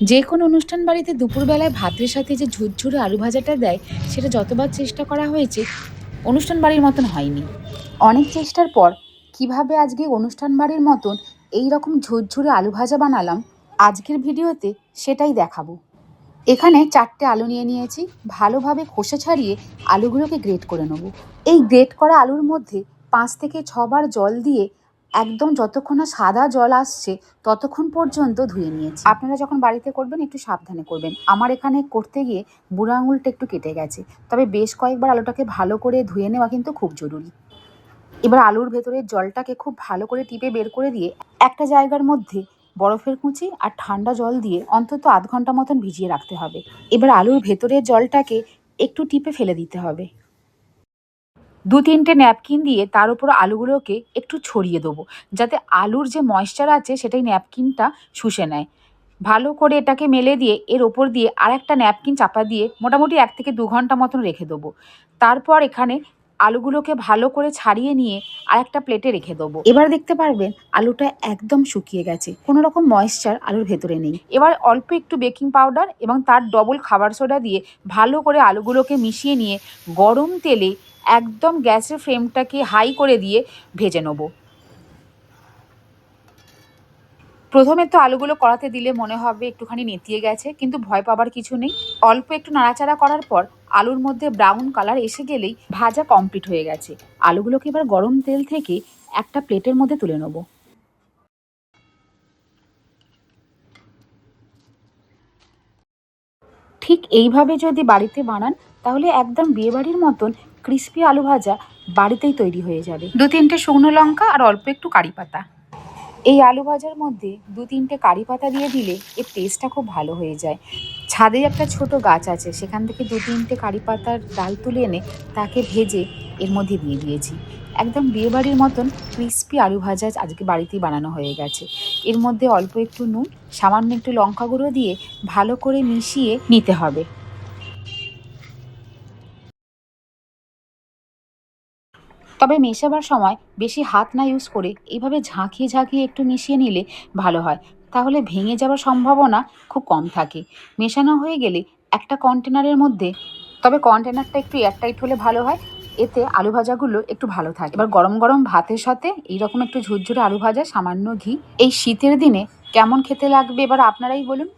যে কোনো অনুষ্ঠান বাড়িতে দুপুরবেলায় ভাতের সাথে যে ঝুরঝুরে আলু ভাজাটা দেয়, সেটা যতবার চেষ্টা করা হয়েছে অনুষ্ঠান বাড়ির মতন হয়নি। অনেক চেষ্টার পর কিভাবে আজকে অনুষ্ঠান বাড়ির মতন এই রকম ঝুরঝুরে আলু ভাজা বানালাম, আজকের ভিডিওতে সেটাই দেখাবো। এখানে 4টে আলু নিয়ে নিয়েছি। ভালোভাবে খোসা ছাড়িয়ে আলুগুলোকে গ্রেট করে নেব। এই গ্রেট করা আলুর মধ্যে 5 থেকে 6 বার জল দিয়ে একদম যতক্ষণ না সাদা জল আসছে ততক্ষণ পর্যন্ত ধুয়ে নিয়েছি। আপনারা যখন বাড়িতে করবেন একটু সাবধানে করবেন। আমার এখানে করতে গিয়ে বুড়ো আঙুলটা একটু কেটে গেছে, তবে বেশ কয়েকবার আলুটাকে ভালো করে ধুয়ে নেওয়া কিন্তু খুব জরুরি। এবার আলুর ভেতরের জলটাকে খুব ভালো করে টিপে বের করে দিয়ে একটা জায়গার মধ্যে বরফের কুচি আর ঠান্ডা জল দিয়ে অন্তত আধ ঘন্টা মতন ভিজিয়ে রাখতে হবে। এবার আলুর ভেতরের জলটাকে একটু টিপে ফেলে দিতে হবে। 2-3টে ন্যাপকিন দিয়ে তার উপর আলুগুলোকে একটু ছড়িয়ে দেবো, যাতে আলুর যে ময়েশ্চার আছে সেটাই ন্যাপকিনটা শুষে নেয়। ভালো করে এটাকে মেলে দিয়ে এর ওপর দিয়ে আর একটা ন্যাপকিন চাপা দিয়ে মোটামুটি 1 থেকে 2 ঘন্টা মতন রেখে দেবো। তারপর এখানে আলুগুলোকে ভালো করে ছাড়িয়ে নিয়ে আর একটা প্লেটে রেখে দেবো। এবার দেখতে পারবেন আলুটা একদম শুকিয়ে গেছে, কোনো রকম ময়েশ্চার আলুর ভেতরে নেই। এবার অল্প একটু বেকিং পাউডার এবং তার ডবল খাবার সোডা দিয়ে ভালো করে আলুগুলোকে মিশিয়ে নিয়ে গরম তেলে একদম গ্যাসের ফ্লেমটাকে হাই করে দিয়ে ভেজে নেবো। প্রথমে তো আলুগুলো কড়াতে দিলে মনে হবে একটুখানি নেতিয়ে গেছে, কিন্তু ভয় পাবার কিছু নেই। অল্প একটু নাড়াচাড়া করার পর আলুর মধ্যে ব্রাউন কালার এসে গেলেই ভাজা কমপ্লিট হয়ে গেছে। আলুগুলোকে এবার গরম তেল থেকে একটা প্লেটের মধ্যে তুলে নেব। ঠিক এইভাবে যদি বাড়িতে বানান তাহলে একদম বিয়েবাড়ির মতন ক্রিস্পি আলু ভাজা বাড়িতেই তৈরি হয়ে যাবে। 2-3টে শুকনো লঙ্কা আর অল্প একটু কারি পাতা। এই আলু ভাজার মধ্যে 2-3টে কারি পাতা দিয়ে দিলে এর টেস্টটা খুব ভালো হয়ে যায়। ছাদে একটা ছোট গাছ আছে, সেখান থেকে 2-3টে কারি পাতার ডাল তুলে এনে তাকে ভেজে এর মধ্যে দিয়ে দিয়েছি। একদম বিয়েবাড়ির মতন ক্রিস্পি আলু ভাজা আজকে বাড়িতেই বানানো হয়ে গেছে। এর মধ্যে অল্প একটু নুন, সামান্য একটু লঙ্কা গুঁড়ো দিয়ে ভালো করে মিশিয়ে নিতে হবে। তবে মেশাবার সময় বেশি হাত না ইউজ করে এইভাবে ঝাঁকিয়ে ঝাঁকিয়ে একটু মিশিয়ে নিলে ভালো হয়, তাহলে ভেঙে যাওয়ার সম্ভাবনা খুব কম থাকে। মেশানো হয়ে গেলে একটা কন্টেনারের মধ্যে, তবে কন্টেনারটা একটু এয়ারটাইট হলে ভালো হয়, এতে আলু ভাজাগুলো একটু ভালো থাকে। এবার গরম গরম ভাতের সাথে এইরকম একটু ঝুরঝুরে আলু ভাজা, সামান্য ঘি, এই শীতের দিনে কেমন খেতে লাগবে এবার আপনারাই বলুন।